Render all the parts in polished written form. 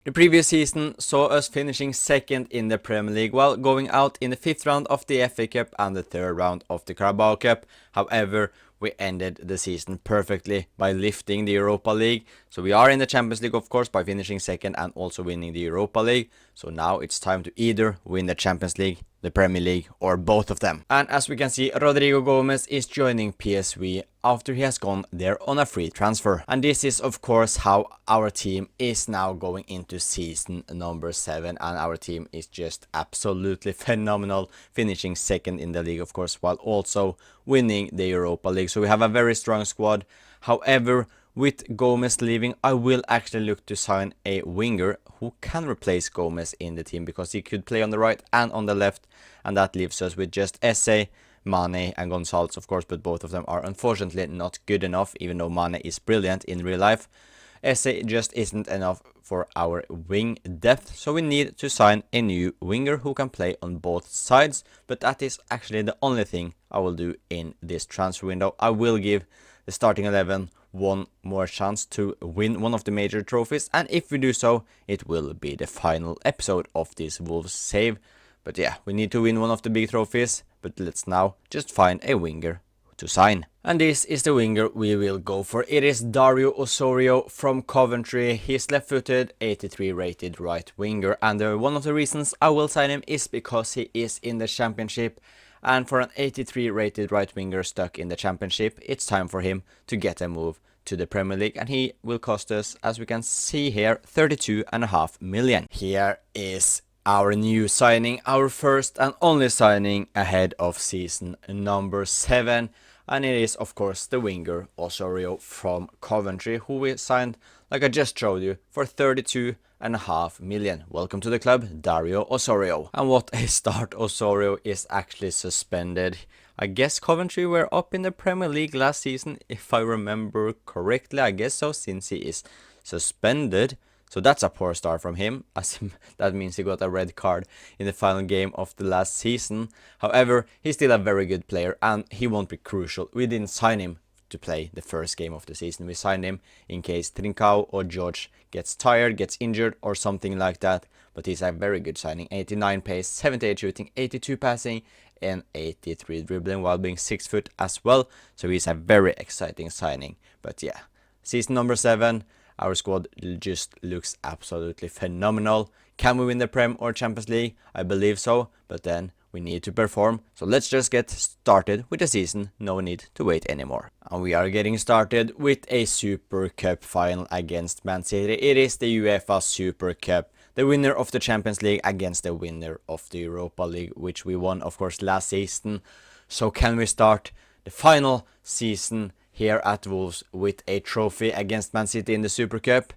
The previous season saw us finishing second in the Premier League while going out in the 5th round of the FA Cup and the 3rd round of the Carabao Cup. However, we ended the season perfectly by lifting the Europa League. So we are in the Champions League, of course, by finishing second and also winning the Europa League. So now it's time to either win the Champions League, the Premier League, or both of them. And as we can see, Rodrigo Gomez is joining PSV after he has gone there on a free transfer. And this is of course how our team is now going into season number 7, and our team is just absolutely phenomenal, finishing second in the league of course, while also winning the Europa League. So we have a very strong squad. However, with Gomez leaving, I will actually look to sign a winger who can replace Gomez in the team, because he could play on the right and on the left, and that leaves us with just Esse, Mane and Gonzalez of course, but both of them are unfortunately not good enough, even though Mane is brilliant in real life. Esse just isn't enough for our wing depth, so we need to sign a new winger who can play on both sides, but that is actually the only thing I will do in this transfer window. I will give the starting 11 one more chance to win one of the major trophies, and if we do so, it will be the final episode of this Wolves save. But yeah, we need to win one of the big trophies, but let's now just find a winger to sign. And this is the winger we will go for. It is Dario Osorio from Coventry. He's left-footed, 83 rated right winger, and one of the reasons I will sign him is because he is in the Championship. And for an 83 rated right winger stuck in the Championship, it's time for him to get a move to the Premier League, and he will cost us, as we can see here, 32.5 million. Here is our new signing, our first and only signing ahead of season number 7, and it is of course the winger Osorio from Coventry, who we signed, like I just showed you, for 32.5 million. Welcome to the club, Dario Osorio. And what a start. Osorio is actually suspended. I guess Coventry were up in the Premier League last season, if I remember correctly. I guess so, since he is suspended. So that's a poor start from him, as that means he got a red card in the final game of the last season. However, he's still a very good player and he won't be crucial. We didn't sign him to play the first game of the season. We signed him in case Trincao or George gets tired, gets injured or something like that. But he's a very good signing. 89 pace, 78 shooting, 82 passing and 83 dribbling, while being 6 foot as well. So he's a very exciting signing. But yeah, season number 7. Our squad just looks absolutely phenomenal. Can we win the Prem or Champions League? I believe so, but then we need to perform. So let's just get started with the season. No need to wait anymore. And we are getting started with a Super Cup final against Man City. It is the UEFA Super Cup. The winner of the Champions League against the winner of the Europa League, which we won, of course, last season. So can we start the final season here at Wolves with a trophy against Man City in the Super Cup?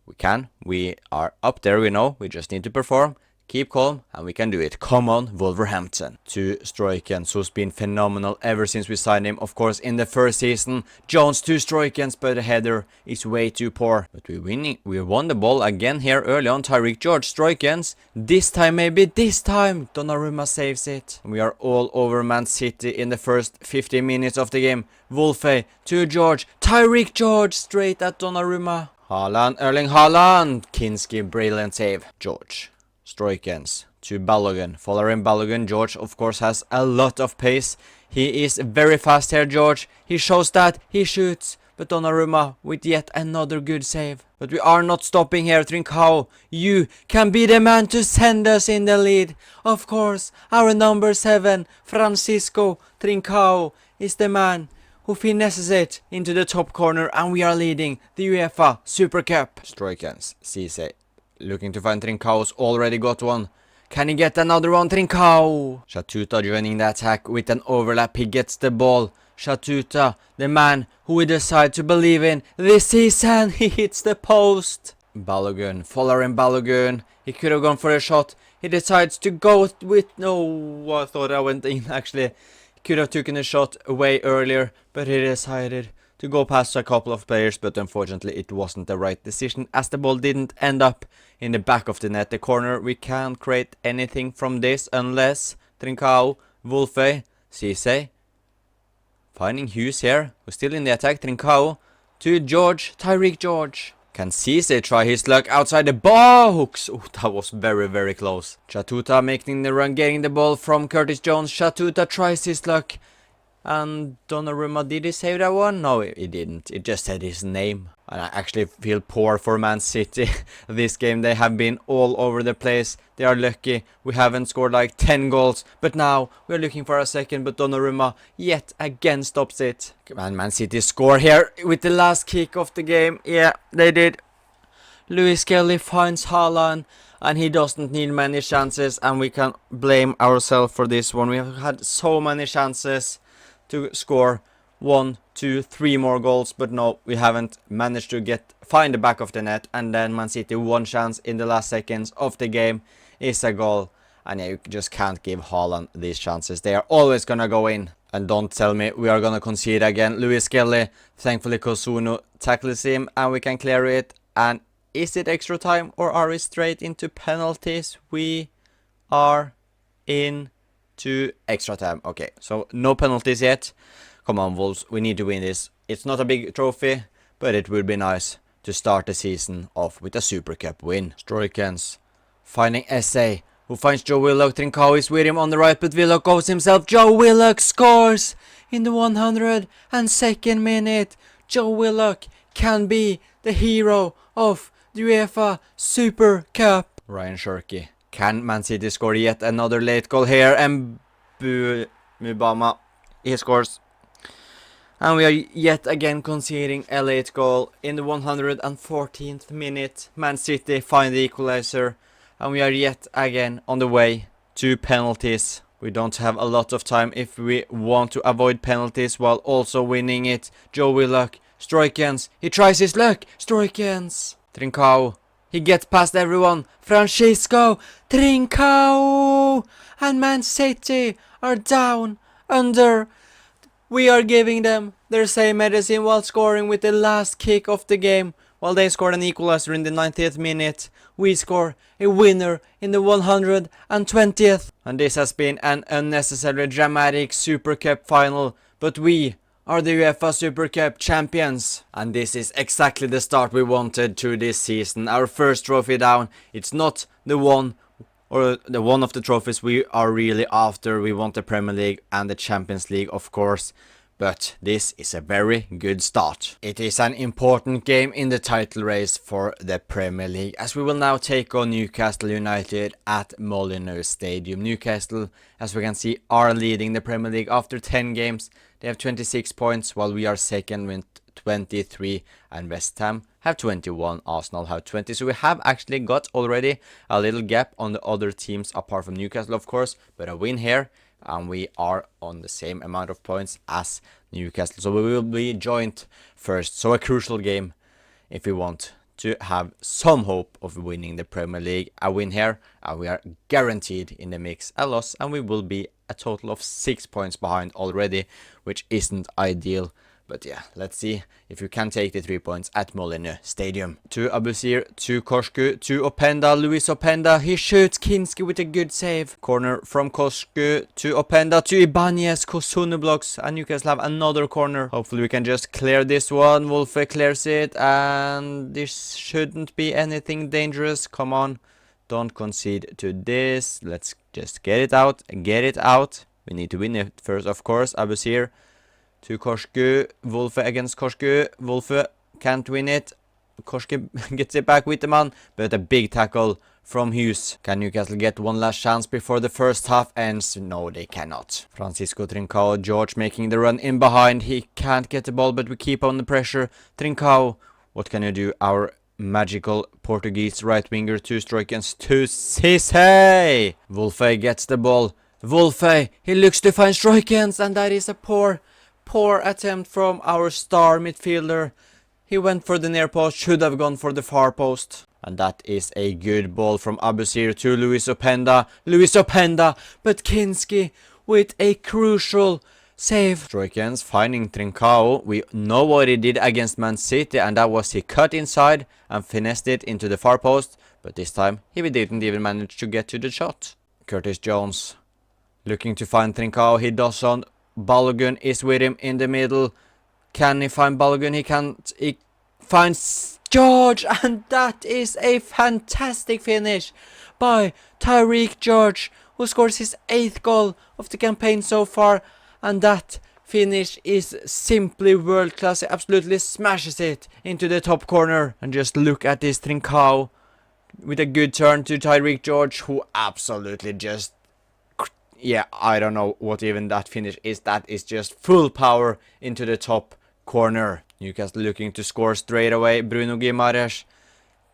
We can. We are up there, we know. We just need to perform, keep calm, and we can do it. Come on, Wolverhampton. To Stroikens, who's been phenomenal ever since we signed him, of course, in the first season. Jones to Stroikens, but the header is way too poor. But we won the ball again here early on. Tyreek George, Stroikens. This time, maybe this time, Donnarumma saves it. We are all over Man City in the first 15 minutes of the game. Wolfe to George. Tyreek George straight at Donnarumma. Haaland, Erling Haaland. Kinski, brilliant save. George. Stroikens to Balogun. Following Balogun, George of course has a lot of pace. He is very fast here, George. He shows that. He shoots. But Donnarumma with yet another good save. But we are not stopping here, Trincao. You can be the man to send us in the lead. Of course, our number 7, Francisco Trincao, is the man who finesses it into the top corner, and we are leading the UEFA Super Cup. Stroikens, Cisse, looking to find Trincao's already got one. Can he get another one? Trincao! Shatuta joining the attack with an overlap. He gets the ball. Shatuta, the man who we decide to believe in this season. He hits the post. Balogun, following Balogun. He could have gone for a shot. He decides to go with... No, I thought I went in actually. He could have taken a shot way earlier, but he decided to go past a couple of players, but unfortunately it wasn't the right decision, as the ball didn't end up in the back of the net. The corner, we can't create anything from this unless Trincao, Wolfe, Cisse, finding Hughes here, who's still in the attack. Trincao to George, Tyreek George. Can Cisse try his luck outside the box? Oh, that was very, very close. Chatuta making the run, getting the ball from Curtis Jones. Chatuta tries his luck. And Donnarumma, did he save that one? No, he didn't. It just said his name. And I actually feel poor for Man City. This game, they have been all over the place. They are lucky. We haven't scored like 10 goals. But now, we're looking for a second. But Donnarumma yet again stops it. And Man City score here with the last kick of the game. Yeah, they did. Lewis Kelly finds Haaland. And he doesn't need many chances. And we can blame ourselves for this one. We have had so many chances to score 1, 2, 3 more goals, but no, we haven't managed to find the back of the net. And then Man City, one chance in the last seconds of the game is a goal, and yeah, you just can't give Haaland these chances. They are always gonna go in. And don't tell me we are gonna concede again. Lewis Kelly, thankfully Kosuno tackles him and we can clear it. And is it extra time or are we straight into penalties? We are in to extra time. Okay, so no penalties yet. Come on, Wolves, we need to win this. It's not a big trophy, but it would be nice to start the season off with a Super Cup win. Stroikens finding SA, who finds Joe Willock. Trincao is with him on the right, but Willock goes himself. Joe Willock scores in the 102nd minute. Joe Willock can be the hero of the UEFA Super Cup. Ryan Shirky. Can Man City score yet another late goal here? And Mubama, he scores. And we are yet again conceding a late goal in the 114th minute. Man City find the equalizer. And we are yet again on the way to penalties. We don't have a lot of time if we want to avoid penalties while also winning it. Joe Willock, Stroikens, he tries his luck. Stroikens, Trincao. He gets past everyone. Francisco Trincao. And Man City are down under. We are giving them their same medicine while scoring with the last kick of the game. While they scored an equalizer in the 90th minute, we score a winner in the 120th. And this has been an unnecessarily dramatic Super Cup final. But we are the UEFA Super Cup champions. And this is exactly the start we wanted to this season. Our first trophy down. It's not the one or the one of the trophies we are really after. We want the Premier League and the Champions League, of course. But this is a very good start. It is an important game in the title race for the Premier League, as we will now take on Newcastle United at Molineux Stadium. Newcastle, as we can see, are leading the Premier League after 10 games. They have 26 points, while we are second with 23, and West Ham have 21, Arsenal have 20. So we have actually got already a little gap on the other teams apart from Newcastle, of course, but a win here. And we are on the same amount of points as Newcastle. So we will be joint first. So a crucial game if we want to have some hope of winning the Premier League. A win here, and we are guaranteed in the mix. A loss, and we will be a total of 6 points behind already, which isn't ideal. But yeah, let's see if you can take the 3 points at Molineux Stadium. To Abusir, to Koshku, to Openda, Luis Openda. He shoots Kinski with a good save. Corner from Koshku to Openda, to Ibanez. Kosuno blocks, and Newcastle have another corner. Hopefully we can just clear this one. Wolfe clears it, and this shouldn't be anything dangerous. Come on, don't concede to this. Let's just get it out. Get it out. We need to win it first, of course. Abusir to Koshku, Wolfe against Koshku. Wolfe can't win it. Koshku gets it back with the man, but a big tackle from Hughes. Can Newcastle get one last chance before the first half ends? No, they cannot. Francisco Trincao, George making the run in behind. He can't get the ball, but we keep on the pressure. Trincao, what can you do? Our magical Portuguese right winger, two Stroikens to Cisse. Wolfe gets the ball. Wolfe, he looks to find Stroikens, and that is a poor attempt from our star midfielder. He went for the near post, should have gone for the far post. And that is a good ball from Abusir to Luis Openda. Luis Openda, but Kinski with a crucial save. Stroikens finding Trincao. We know what he did against Man City, and that was he cut inside and finessed it into the far post. But this time he didn't even manage to get to the shot. Curtis Jones looking to find Trincao. He doesn't. Balogun is with him in the middle. Can he find Balogun? He can't. He finds George, and that is a fantastic finish by Tyreek George, who scores his 8th goal of the campaign so far, and that finish is simply world class. He absolutely smashes it into the top corner, and just look at this Trincao with a good turn to Tyreek George, who absolutely just, yeah, I don't know what even that finish is. That is just full power into the top corner. Newcastle looking to score straight away. Bruno Guimaraes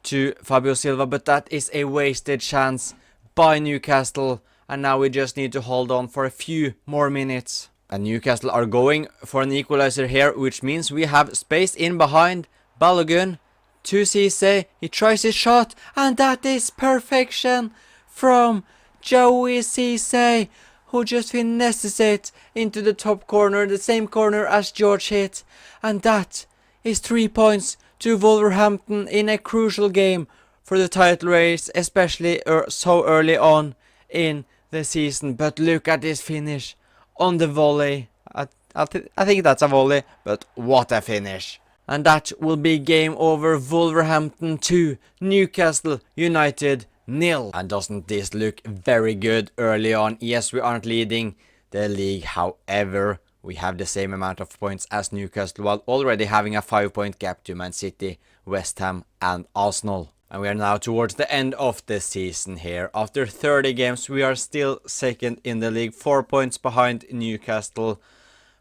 to Fabio Silva, but that is a wasted chance by Newcastle, and now we just need to hold on for a few more minutes. And Newcastle are going for an equalizer here, which means we have space in behind. Balogun to Cisse, he tries his shot, and that is perfection from Joey Cisse, who just finesses it into the top corner, the same corner as George hit. And that is 3 points to Wolverhampton in a crucial game for the title race, especially so early on in the season. But look at this finish on the volley. I think that's a volley, but what a finish. And that will be game over. Wolverhampton 2, Newcastle United 0. And doesn't this look very good early on? Yes, we aren't leading the league, however, we have the same amount of points as Newcastle, while already having a 5-point gap to Man City, West Ham and Arsenal. And we are now towards the end of the season here. After 30 games, we are still second in the league, 4 points behind Newcastle.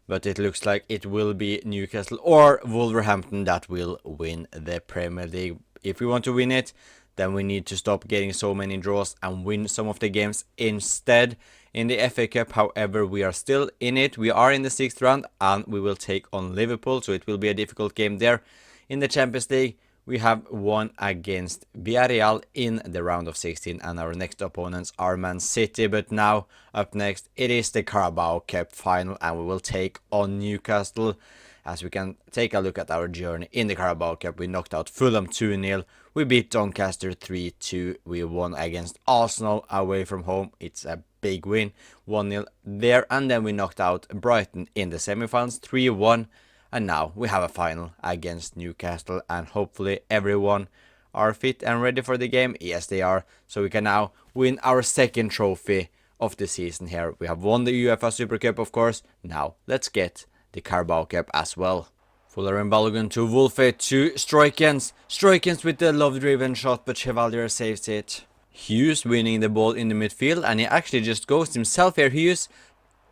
But it looks like it will be Newcastle or Wolverhampton that will win the Premier League. If we want to win it, then we need to stop getting so many draws and win some of the games instead. In the FA Cup, however, we are still in it. We are in the 6th round and we will take on Liverpool, so it will be a difficult game there. In the Champions League, we have won against Villarreal in the round of 16, and our next opponents are Man City. But now, up next, it is the Carabao Cup final, and we will take on Newcastle. As we can take a look at our journey in the Carabao Cup, we knocked out Fulham 2-0. We beat Doncaster 3-2. We won against Arsenal away from home. It's a big win, 1-0 there. And then we knocked out Brighton in the semi-finals, 3-1. And now we have a final against Newcastle, and hopefully everyone are fit and ready for the game. Yes, they are. So we can now win our 2nd trophy of the season here. We have won the UEFA Super Cup, of course. Now let's get the Carabao Cup as well. Fuller and Balogun to Wolfe to Stroikens. Stroikens with the love-driven shot, but Chevalier saves it. Hughes winning the ball in the midfield, and he actually just goes himself here. Hughes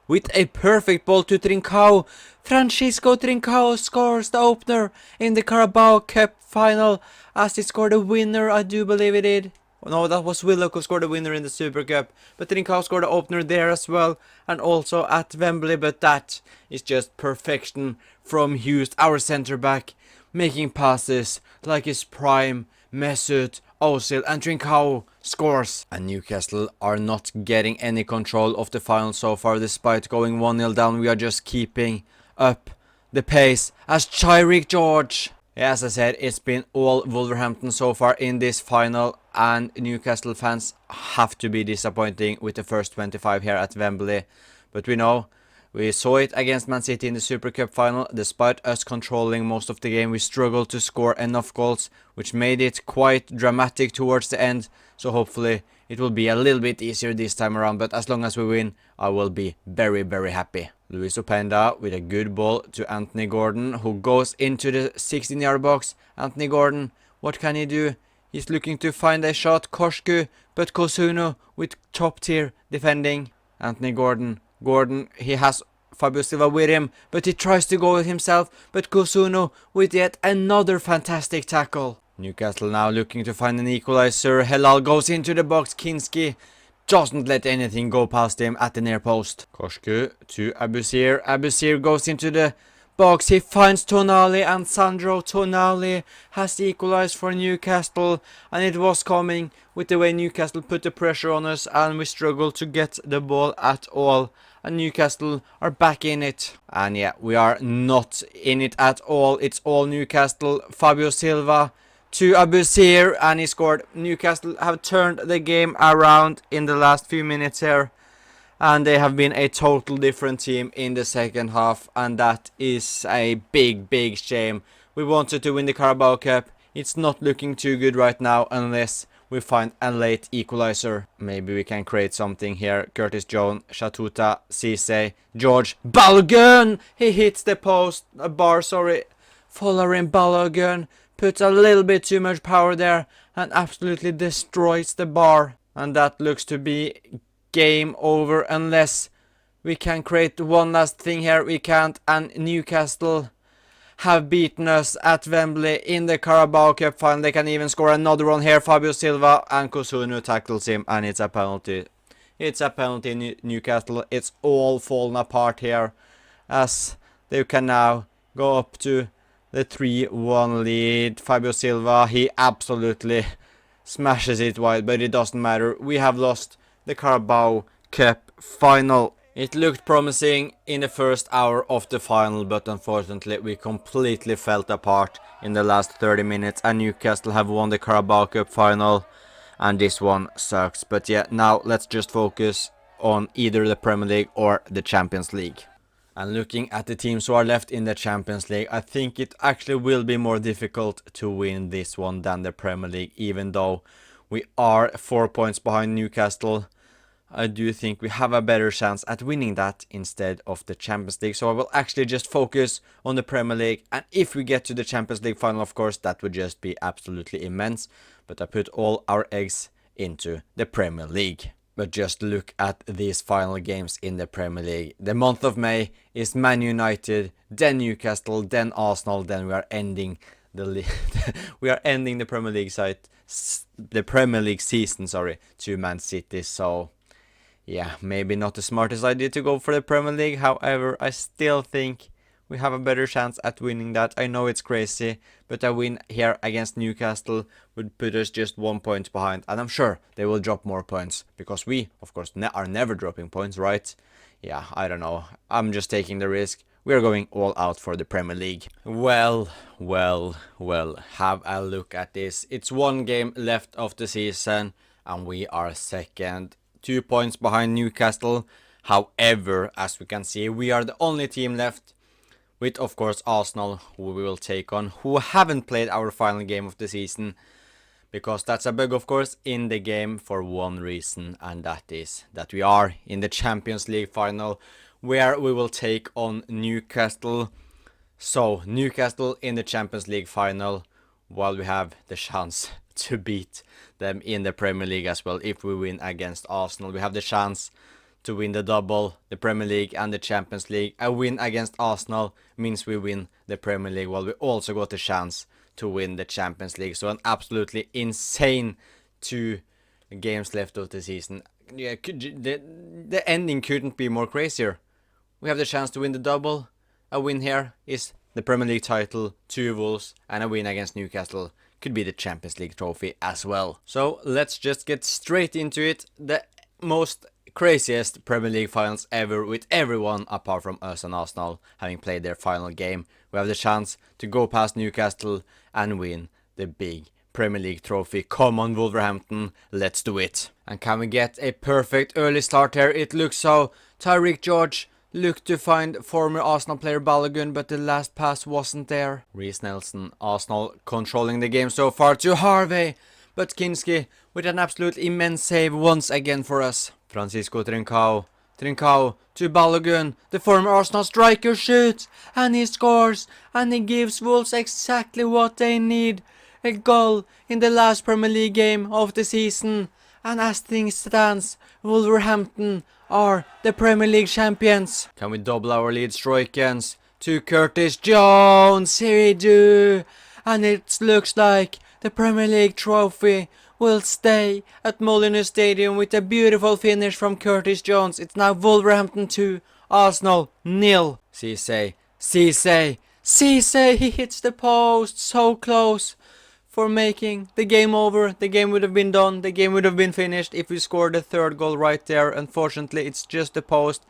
with a perfect ball to Trincao. Francisco Trincao scores the opener in the Carabao Cup final, as he scored a winner, I do believe it did. No, that was Willock who scored a winner in the Super Cup, but Trincao scored the opener there as well, and also at Wembley. But that is just perfection from Hughes, our centre back, making passes like his prime. Mesut Ozil and Trincao scores. And Newcastle are not getting any control of the final so far. Despite going 1-0 down, we are just keeping up the pace as Tyreek George. As I said, it's been all Wolverhampton so far in this final, and Newcastle fans have to be disappointing with the first 25 here at Wembley. But we know, we saw it against Man City in the Super Cup final. Despite us controlling most of the game, we struggled to score enough goals, which made it quite dramatic towards the end. So hopefully it will be a little bit easier this time around, but as long as we win, I will be very, very happy. Luis Openda with a good ball to Anthony Gordon, who goes into the 16-yard box. Anthony Gordon, what can he do? He's looking to find a shot. Korsku, but Kosuno with top tier defending. Anthony Gordon, he has Fabio Silva with him, but he tries to go himself, but Kosuno with yet another fantastic tackle. Newcastle now looking to find an equalizer. Helal goes into the box. Kinski doesn't let anything go past him at the near post. Korsku to Abusir. Abusir goes into the box. He finds Tonali, and Sandro Tonali has equalized for Newcastle. And it was coming with the way Newcastle put the pressure on us, and we struggled to get the ball at all. And Newcastle are back in it. And yeah, we are not in it at all. It's all Newcastle. Fabio Silva to Abusir, and he scored. Newcastle have turned the game around in the last few minutes here, and they have been a total different team in the second half, and that is a big shame. We wanted to win the Carabao Cup. It's not looking too good right now unless we find a late equalizer. Maybe we can create something here. Curtis Jones, Shatuta, Cisse, George Balogun! He hits the post, bar, sorry. Following Balogun puts a little bit too much power there and absolutely destroys the bar. And that looks to be game over unless we can create one last thing here. We can't, and Newcastle have beaten us at Wembley in the Carabao Cup final. They can even score another one here. Fabio Silva and Kusunu tackles him, and it's a penalty. It's a penalty, Newcastle. It's all fallen apart here as they can now go up to the 3-1 lead. Fabio Silva, he absolutely smashes it wide, but it doesn't matter. We have lost the Carabao Cup final. It looked promising in the first hour of the final, but unfortunately we completely fell apart in the last 30 minutes and Newcastle have won the Carabao Cup final and this one sucks. But yeah, now let's just focus on either the Premier League or the Champions League. And looking at the teams who are left in the Champions League, I think it actually will be more difficult to win this one than the Premier League, even though we are 4 points behind Newcastle. I do think we have a better chance at winning that instead of the Champions League. So I will actually just focus on the Premier League. And if we get to the Champions League final, of course, that would just be absolutely immense. But I put all our eggs into the Premier League. But just look at these final games in the Premier League. The month of May is Man United, then Newcastle, then Arsenal, then we are ending the Premier League season, to Man City. So yeah, maybe not the smartest idea to go for the Premier League. However, I still think we have a better chance at winning that. I know it's crazy, but a win here against Newcastle would put us just 1 point behind. And I'm sure they will drop more points, because we, of course, are never dropping points, right? Yeah, I don't know. I'm just taking the risk. We are going all out for the Premier League. Well, have a look at this. It's one game left of the season, and we are second. 2 points behind Newcastle. However, as we can see, we are the only team left, with of course Arsenal, who we will take on, who haven't played our final game of the season, because that's a bug of course in the game for one reason, and that is that we are in the Champions League final, where we will take on Newcastle. So Newcastle in the Champions League final, while we have the chance to beat them in the Premier League as well. If we win against Arsenal, we have the chance to win the double, the Premier League and the Champions League. A win against Arsenal means we win the Premier League, while we also got the chance to win the Champions League. So an absolutely insane 2 games left of the season. Yeah, the ending couldn't be more crazier. We have the chance to win the double. A win here is the Premier League title, 2 Wolves, and a win against Newcastle could be the Champions League trophy as well. So let's just get straight into it. The most craziest Premier League finals ever, with everyone apart from us and Arsenal having played their final game. We have the chance to go past Newcastle and win the big Premier League trophy. Come on, Wolverhampton, let's do it. And can we get a perfect early start here? It looks so. Tyreek George looked to find former Arsenal player Balogun, but the last pass wasn't there. Reece Nelson, Arsenal controlling the game so far to Harvey, but Kinski with an absolute immense save once again for us. Francisco Trincao to Balogun, the former Arsenal striker shoots, and he scores, and he gives Wolves exactly what they need. A goal in the last Premier League game of the season, and as things stands, Wolverhampton are the Premier League champions. Can we double our lead? Stroikens to Curtis Jones. Here we do. And it looks like the Premier League trophy will stay at Molineux Stadium with a beautiful finish from Curtis Jones. It's now Wolverhampton 2, Arsenal 0. Cisse, he hits the post. So close for making the game over. The game would have been done. The game would have been finished if we scored the 3rd goal right there. Unfortunately, it's just the post.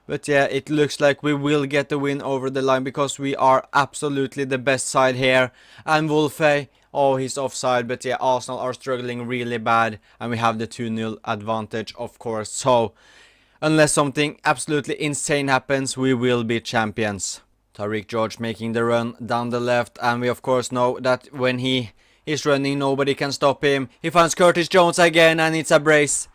But yeah, it looks like we will get the win over the line, because we are absolutely the best side here. And Wolfe, oh, he's offside. But yeah, Arsenal are struggling really bad, and we have the 2-0 advantage, of course. So unless something absolutely insane happens, we will be champions. Tariq George making the run down the left, and we of course know that when he is running, nobody can stop him. He finds Curtis Jones again, and it's a brace.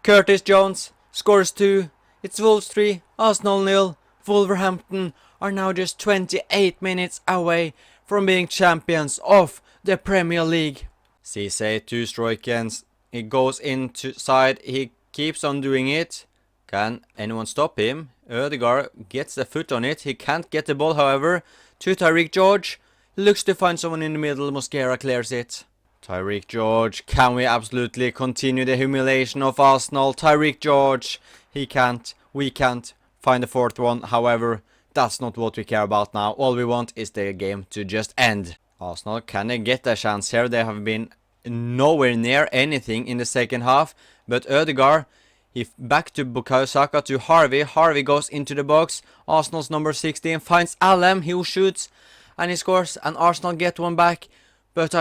Curtis Jones scores 2. It's Wolves 3, Arsenal 0. Wolverhampton are now just 28 minutes away from being champions of the Premier League. Cisse 2 strikes. He goes inside. He keeps on doing it. Can anyone stop him? Ødegaard gets the foot on it. He can't get the ball, however. To Tariq George. Looks to find someone in the middle. Mosquera clears it. Tariq George. Can we absolutely continue the humiliation of Arsenal? Tariq George. He can't. We can't find the fourth one. However, that's not what we care about now. All we want is the game to just end. Arsenal, can they get a chance here? They have been nowhere near anything in the second half. But Ødegaard, he back to Bukayo Saka to Harvey. Harvey goes into the box. Arsenal's number 16 finds Alem. He shoots and he scores. And Arsenal get one back. But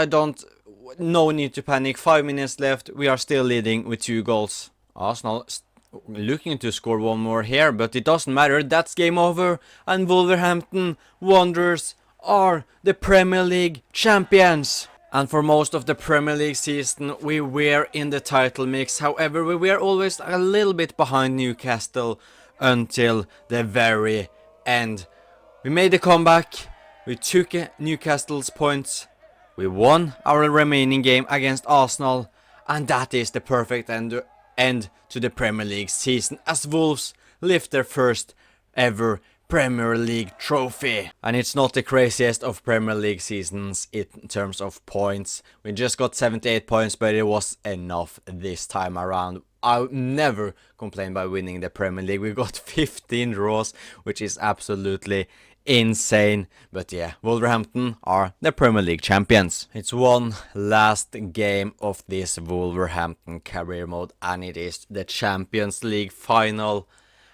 no need to panic. 5 minutes left. We are still leading with 2 goals. Arsenal looking to score one more here, but it doesn't matter. That's game over. And Wolverhampton Wanderers are the Premier League champions. And for most of the Premier League season, we were in the title mix. However, we were always a little bit behind Newcastle until the very end. We made a comeback. We took Newcastle's points. We won our remaining game against Arsenal. And that is the perfect end to the Premier League season, as Wolves lift their first ever Premier League trophy. And it's not the craziest of Premier League seasons in terms of points. We just got 78 points, but it was enough this time around. I'll never complain by winning the Premier League. We got 15 draws, which is absolutely insane. But yeah, Wolverhampton are the Premier League champions. It's one last game of this Wolverhampton career mode, and it is the Champions League final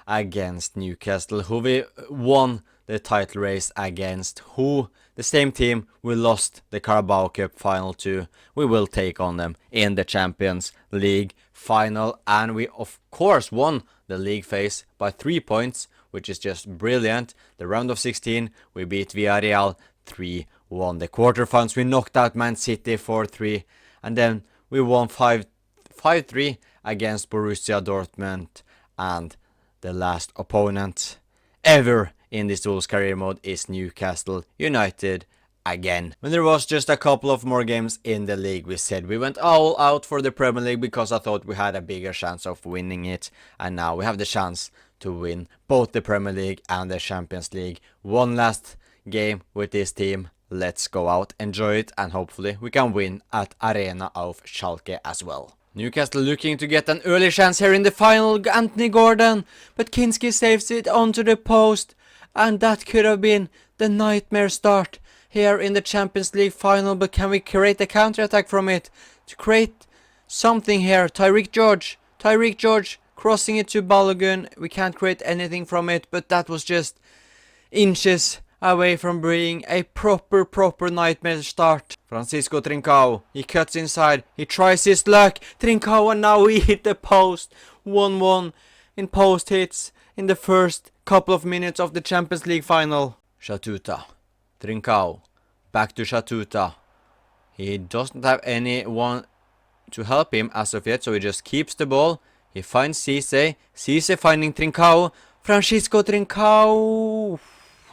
against Newcastle, who we won the title race against, who the same team we lost the Carabao Cup final to. We will take on them in the Champions League final, and we of course won the league phase by 3 points, which is just brilliant. The round of 16, we beat Villarreal 3-1. The quarterfinals, we knocked out Man City 4-3. And then we won 5-3 against Borussia Dortmund. And the last opponent ever in this Wolves career mode is Newcastle United again. When there was just a couple of more games in the league, we said we went all out for the Premier League because I thought we had a bigger chance of winning it. And now we have the chance to win both the Premier League and the Champions League. One last game with this team. Let's go out, enjoy it, and hopefully we can win at Arena of Schalke as well. Newcastle looking to get an early chance here in the final. Anthony Gordon, but Kinski saves it onto the post, and that could have been the nightmare start here in the Champions League final. But can we create a counter-attack from it to create something here? Tariq George crossing it to Balogun. We can't create anything from it, but that was just inches away from being a proper nightmare start. Francisco Trincao, he cuts inside, he tries his luck. Trincao, and now we hit the post. 1-1 in post hits in the first couple of minutes of the Champions League final. Shatuta, Trincao, back to Shatuta. He doesn't have anyone to help him as of yet, so he just keeps the ball. He finds Cisse finding Trincao. Francisco Trincao.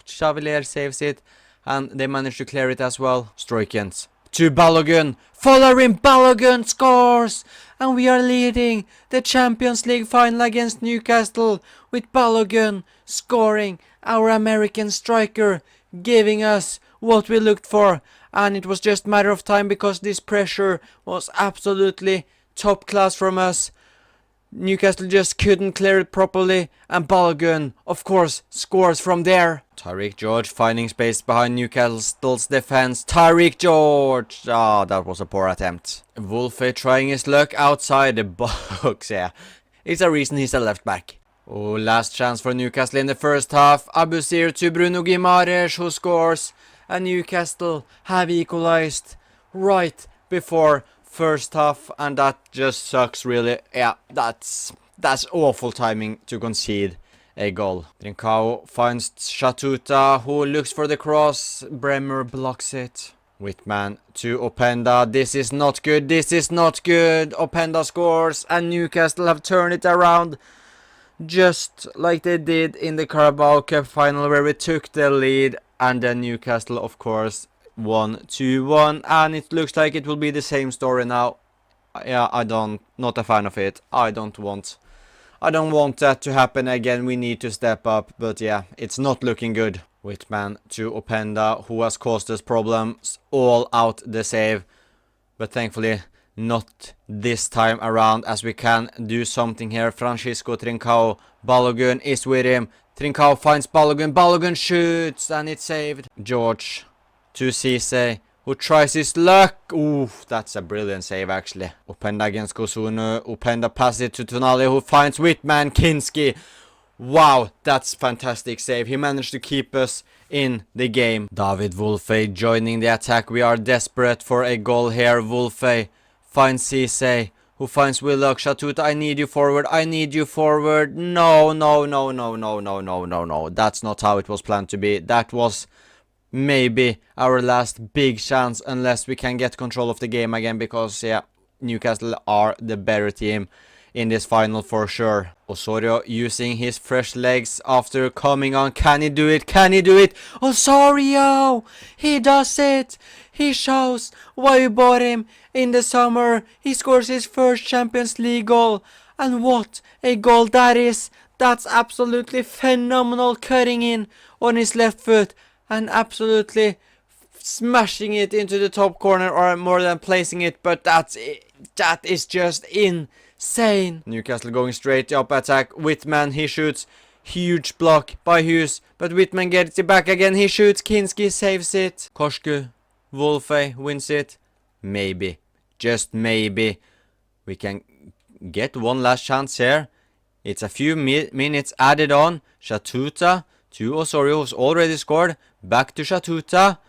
Chevalier saves it, and they manage to clear it as well. Stroikens to Balogun. Following Balogun scores, and we are leading the Champions League final against Newcastle with Balogun scoring, our American striker, giving us what we looked for. And it was just a matter of time because this pressure was absolutely top class from us. Newcastle just couldn't clear it properly, and Balogun, of course, scores from there. Tariq George finding space behind Newcastle's defense. Tariq George! That was a poor attempt. Wolfe trying his luck outside the box, yeah. It's a reason he's a left back. Oh, last chance for Newcastle in the first half. Abusir to Bruno Guimaraes, who scores. And Newcastle have equalized right before first half, and that just sucks really. Yeah, that's awful timing to concede a goal. Trincao finds Shatuta, who looks for the cross. Bremer blocks it. Whitman to Openda. This is not good. This is not good. Openda scores and Newcastle have turned it around. Just like they did in the Carabao Cup final where we took the lead. And then Newcastle, of course, won 2-1. And it looks like it will be the same story now. Yeah, not a fan of it. I don't want that to happen again. We need to step up. But yeah, it's not looking good. Whitman to Openda, who has caused us problems. All out the save. But thankfully, not this time around, as we can do something here. Francisco Trincao. Balogun is with him. Trincao finds Balogun. Balogun shoots, and it's saved. George to Cisse, who tries his luck. Ooh, that's a brilliant save, actually. Openda against Kosunu. Openda passes it to Tonali, who finds Whitman. Kinski. Wow, that's fantastic save. He managed to keep us in the game. David Wolfe joining the attack. We are desperate for a goal here. Wolfe finds Cisse, who finds Willock. Shatuta, I need you forward. I need you forward. No. That's not how it was planned to be. That was maybe our last big chance, unless we can get control of the game again, because yeah, Newcastle are the better team in this final for sure. Osorio using his fresh legs after coming on. Can he do it? Can he do it? Osorio! He does it! He shows why we bought him in the summer. He scores his first Champions League goal. And what a goal that is! That's absolutely phenomenal, cutting in on his left foot and absolutely smashing it into the top corner, or more than placing it, but that is just insane. Newcastle going straight up attack. Whitman, he shoots. Huge block by Hughes, but Whitman gets it back again. He shoots. Kinski saves it. Korsku, Wolfe wins it. Maybe, just maybe, we can get one last chance here. It's a few minutes added on. Shatuta to Osorio, who's already scored. Back to Shatuta.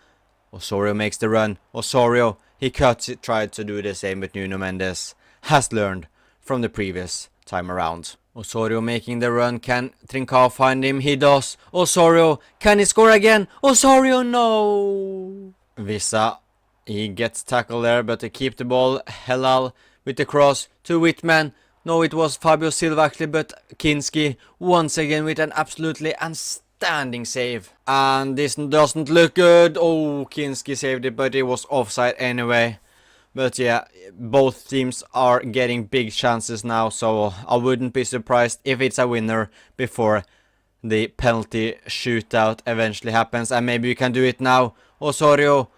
Osorio makes the run. Osorio, he cuts it, tried to do the same, but Nuno Mendes has learned from the previous time around. Osorio making the run. Can Trincao find him? He does. Osorio, can he score again? Osorio, no! Visa, he gets tackled there, but they keep the ball. Helal with the cross to Whitman. No, it was Fabio Silva actually, but Kinski once again with an absolutely outstanding save. And this doesn't look good. Oh, Kinski saved it, but it was offside anyway. But yeah, both teams are getting big chances now, so I wouldn't be surprised if it's a winner before the penalty shootout eventually happens. And maybe we can do it now. Osorio.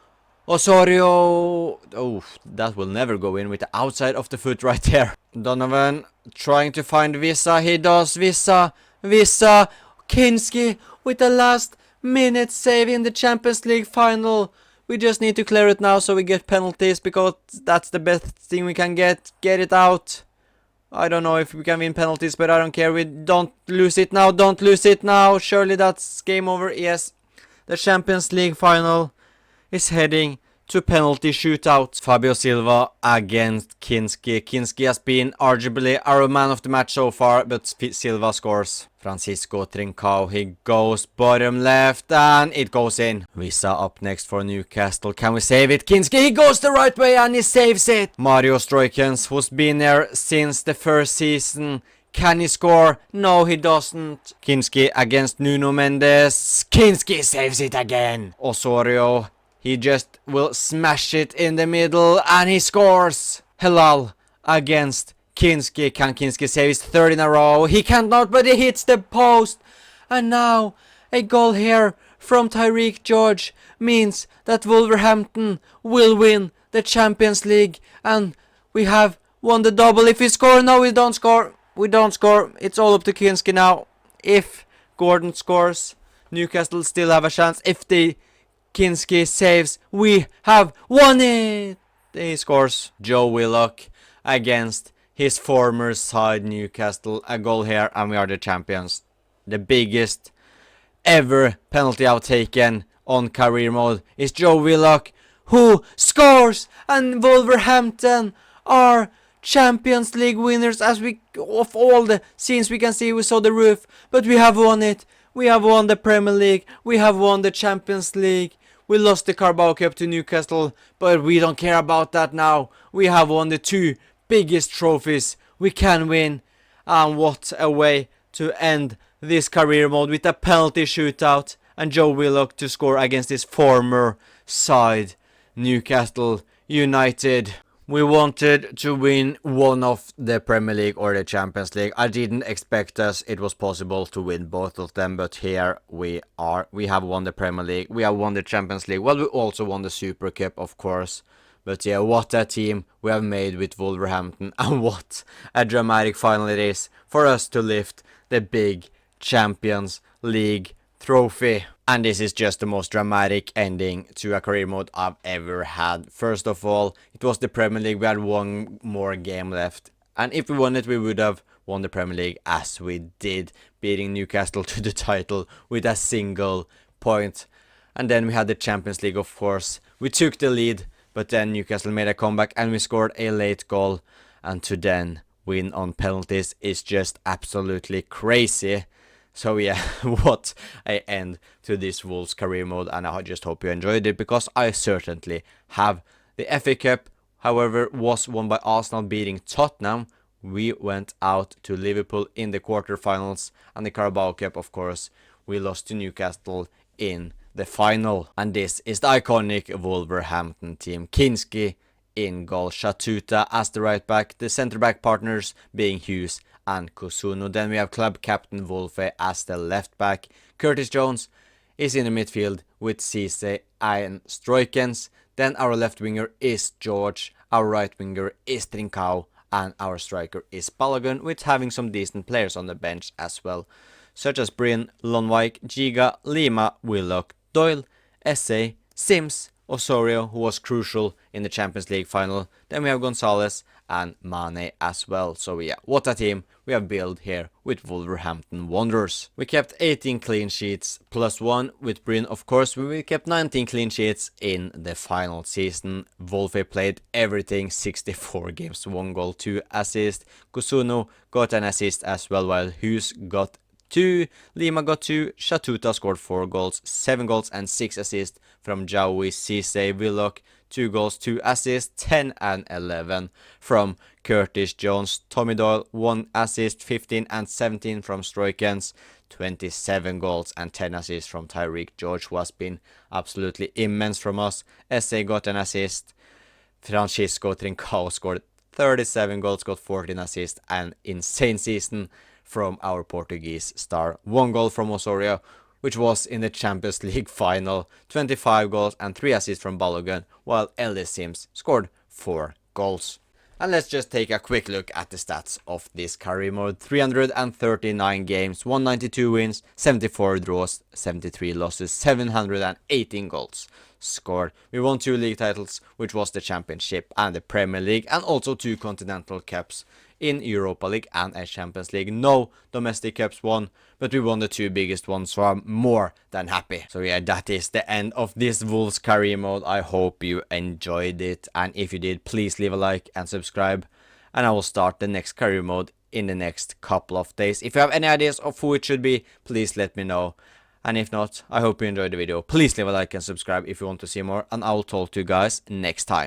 Oh, that will never go in with the outside of the foot right there. Donovan trying to find Visa. He does. Visa. Kinski with the last minute save in the Champions League final. We just need to clear it now so we get penalties, because that's the best thing we can get. Get it out. I don't know if we can win penalties, but I don't care. We don't lose it now. Don't lose it now. Surely that's game over. Yes. The Champions League final is heading to penalty shootout. Fabio Silva against Kinski. Kinski has been arguably our man of the match so far, but Silva scores. Francisco Trincao, he goes bottom left and it goes in. Visa up next for Newcastle. Can we save it? Kinski, he goes the right way and he saves it. Mario Stroikens, who's been there since the first season. Can he score? No, he doesn't. Kinski against Nuno Mendes. Kinski saves it again. Osorio, he just will smash it in the middle and he scores. Helal against Kinski. Can Kinski save his third in a row? He cannot, but he hits the post. And now a goal here from Tyreek George means that Wolverhampton will win the Champions League. And we have won the double. If we score, no, we don't score. We don't score. It's all up to Kinski now. If Gordon scores, Newcastle still have a chance. If the Kinski saves, we have won it. He scores. Joe Willock against his former side Newcastle. A goal here and we are the champions. The biggest ever penalty out taken on career mode is Joe Willock, who scores, and Wolverhampton are Champions League winners as we of all the scenes we can see. We saw the roof, but we have won it. We have won the Premier League. We have won the Champions League. We lost the Carabao Cup to Newcastle, but we don't care about that now. We have won the 2 biggest trophies we can win. And what a way to end this career mode with a penalty shootout and Joe Willock to score against his former side, Newcastle United. We wanted to win one of the Premier League or the Champions League. I didn't expect it was possible to win both of them, but here we are. We have won the Premier League, we have won the Champions League. Well, we also won the Super Cup, of course. But yeah, what a team we have made with Wolverhampton, and what a dramatic final it is for us to lift the big Champions League trophy. And this is just the most dramatic ending to a career mode I've ever had. First of all, it was the Premier League. We had one more game left, and if we won it, we would have won the Premier League as we did, beating Newcastle to the title with a single point. And then we had the Champions League, of course. We took the lead, but then Newcastle made a comeback and we scored a late goal. And to then win on penalties is just absolutely crazy. So yeah, what a end to this Wolves career mode, and I just hope you enjoyed it, because I certainly have. The FA Cup, however, was won by Arsenal beating Tottenham. We went out to Liverpool in the quarterfinals, and the Carabao Cup, of course, we lost to Newcastle in the final. And this is the iconic Wolverhampton team. Kinski in goal, Shatuta as the right back, the centre back partners being Hughes and Kusuno. Then we have club captain Wolfe as the left back. Curtis Jones is in the midfield with Cisse and Stroikens. Then our left winger is George, our right winger is Trincao, and our striker is Balogun, with having some decent players on the bench as well, such as Bryn, Lonwijk, Giga, Lima, Willock, Doyle, Esse, Sims, Osorio, who was crucial in the Champions League final. Then we have Gonzalez and Mane as well. So yeah, what a team we have built here with Wolverhampton Wanderers. We kept 18 clean sheets plus 1 with Bryn, of course. We kept 19 clean sheets in the final season. Wolfe played everything, 64 games, 1 goal, 2 assists. Kusuno got an assist as well, while Hughes got 2, Lima got 2, Shatuta scored 4 goals, 7 goals and 6 assists from Jawi, Cisse, Willock, 2 goals, 2 assists, 10 and 11 from Curtis Jones, Tommy Doyle, 1 assist, 15 and 17 from Stroikens, 27 goals and 10 assists from Tyreek George, who has been absolutely immense from us. Esse got an assist, Francisco Trincao scored 37 goals, got 14 assists, and insane season from our Portuguese star. 1 goal from Osorio, which was in the Champions League final. 25 goals and 3 assists from Balogun, while Ellis Sims scored 4 goals. And let's just take a quick look at the stats of this career mode. 339 games, 192 wins, 74 draws, 73 losses, 718 goals scored. We won 2 league titles, which was the Championship and the Premier League, and also 2 Continental Cups in Europa League and a Champions League. No domestic cups won, but we won the 2 biggest ones, so I'm more than happy. So yeah, that is the end of this Wolves career mode. I hope you enjoyed it, and if you did, please leave a like and subscribe, and I will start the next career mode in the next couple of days. If you have any ideas of who it should be, please let me know. And if not, I hope you enjoyed the video. Please leave a like and subscribe if you want to see more, and I will talk to you guys next time.